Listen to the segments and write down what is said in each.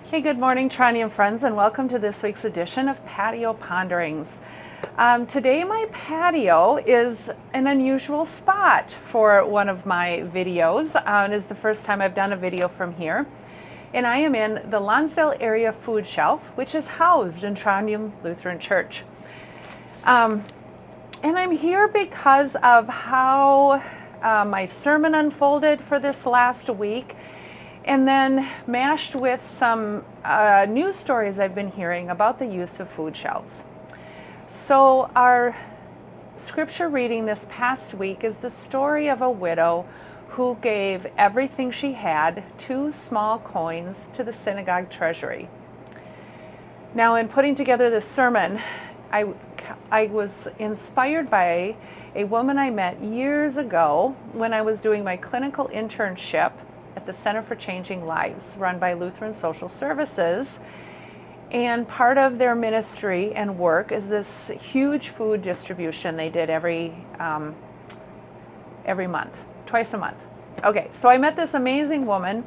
Hey, good morning, Trondheim friends, and welcome to this week's edition of Patio Ponderings. Today my patio is an unusual spot for one of my videos. It is the first time I've done a video from here. And I am in the Lonsdale Area Food Shelf, which is housed in Trondheim Lutheran Church. And I'm here because of how my sermon unfolded for this last week, and then mashed with some news stories I've been hearing about the use of food shelves. So our scripture reading this past week is the story of a widow who gave everything she had, 2 small coins, to the synagogue treasury. Now, in putting together this sermon, I was inspired by a woman I met years ago when I was doing my clinical internship at the Center for Changing Lives, run by Lutheran Social Services. And part of their ministry and work is this huge food distribution they did every month, twice a month. Okay, so I met this amazing woman,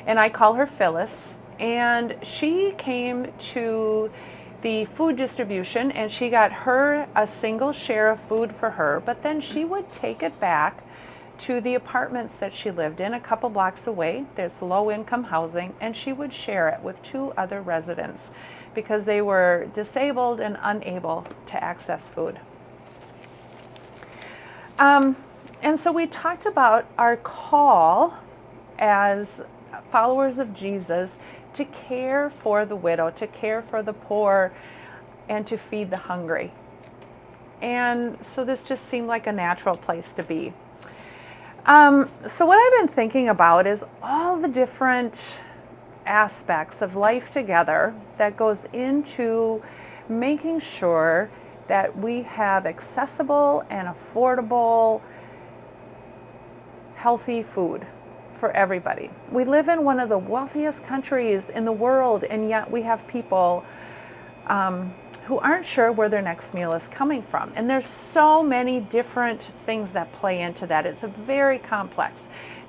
and I call her Phyllis, and she came to the food distribution, and she got her a single share of food for her, but then she would take it back to the apartments that she lived in a couple blocks away. There's low-income housing, and she would share it with 2 other residents because they were disabled and unable to access food. And so we talked about our call as followers of Jesus to care for the widow, to care for the poor, and to feed the hungry. And so this just seemed like a natural place to be. So what I've been thinking about is all the different aspects of life together that goes into making sure that we have accessible and affordable, healthy food for everybody. We live in one of the wealthiest countries in the world, and yet we have people who aren't sure where their next meal is coming from. And there's so many different things that play into that. It's very complex.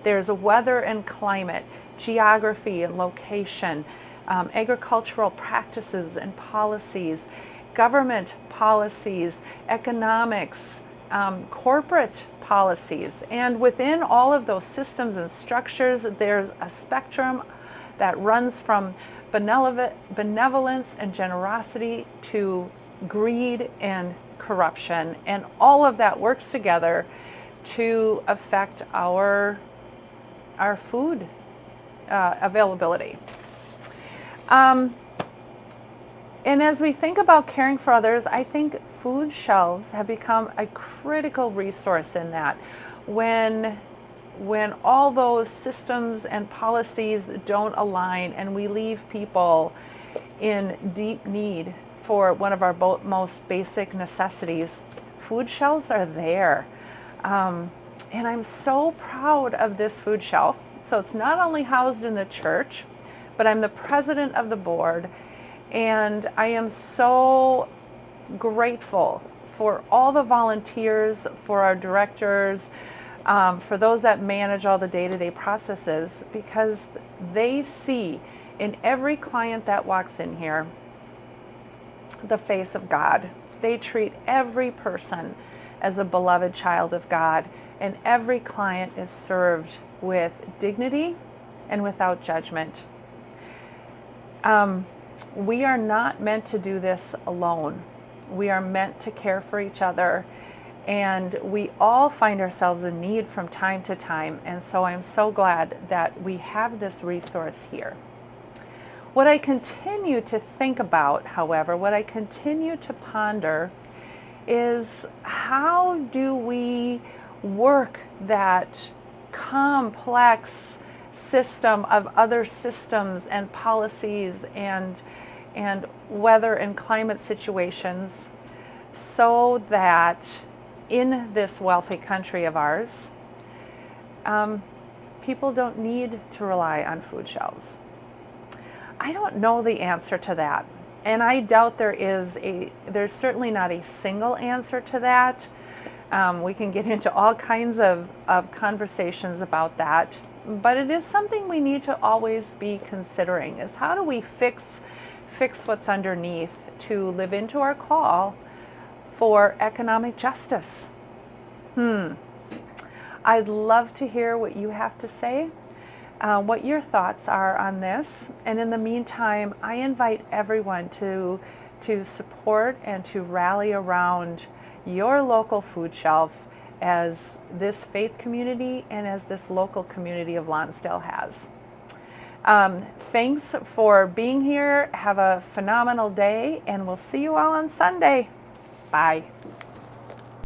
There's weather and climate, geography and location, agricultural practices and policies, government policies, economics, corporate policies. And within all of those systems and structures, there's a spectrum that runs from benevolence and generosity to greed and corruption, and all of that works together to affect our food availability. And as we think about caring for others, I think food shelves have become a critical resource in that. When all those systems and policies don't align and we leave people in deep need for one of our most basic necessities, food shelves are there. And I'm so proud of this food shelf. So it's not only housed in the church, but I'm the president of the board, and I am so grateful for all the volunteers, for our directors, for those that manage all the day-to-day processes, because they see in every client that walks in here the face of God. They treat every person as a beloved child of God, and every client is served with dignity and without judgment. We are not meant to do this alone. We are meant to care for each other. And we all find ourselves in need from time to time. And so I'm so glad that we have this resource here. What I continue to think about, however, what I continue to ponder is how do we work that complex system of other systems and policies and weather and climate situations so that in this wealthy country of ours, people don't need to rely on food shelves. I don't know the answer to that, and I doubt there's certainly not a single answer to that. We can get into all kinds of conversations about that. but it is something we need to always be considering, is how do we fix what's underneath to live into our call for economic justice. I'd love to hear what you have to say, what your thoughts are on this. And in the meantime, I invite everyone to support and to rally around your local food shelf as this faith community and as this local community of Lonsdale has. Thanks for being here. Have a phenomenal day, and we'll see you all on Sunday. Bye.